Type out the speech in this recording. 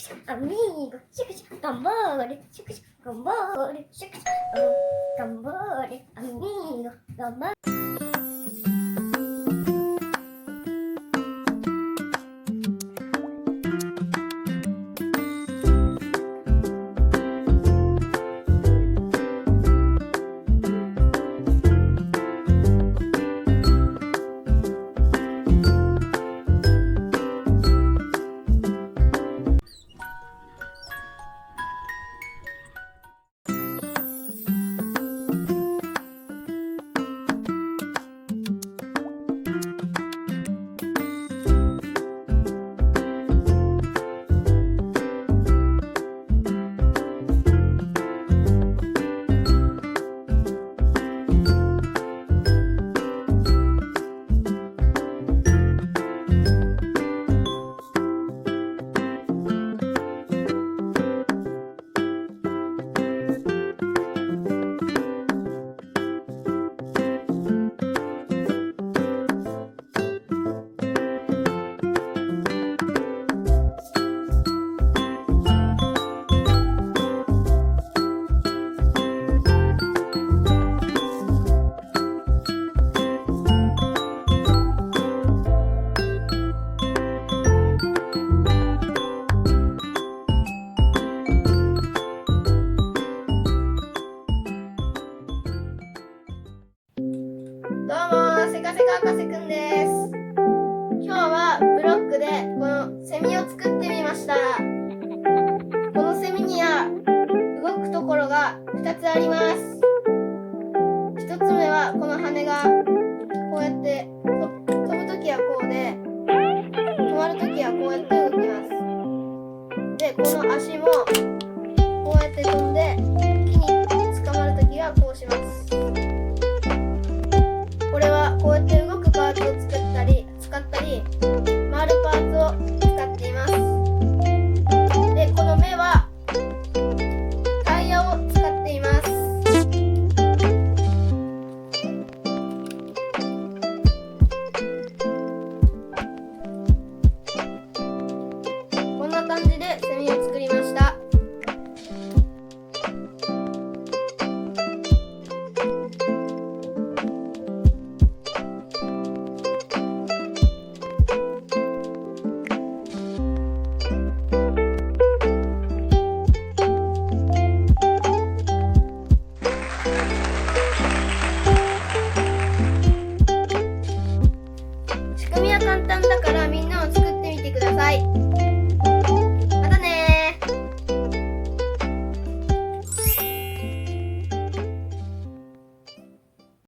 シュアミーゴ、シュクシュ頑張れ、シュクシュ頑張れ、シュクシュ頑張れ、アミーゴ、頑張れ。せかせか博士くんです。今日はブロックでこのセミを作ってみました。このセミには動くところが2つあります。1つ目はこの羽がこうやって飛ぶときはこうで、止まるときはこうやって動きます。で、この足もこうやって飛んで木に捕まるときはこうします。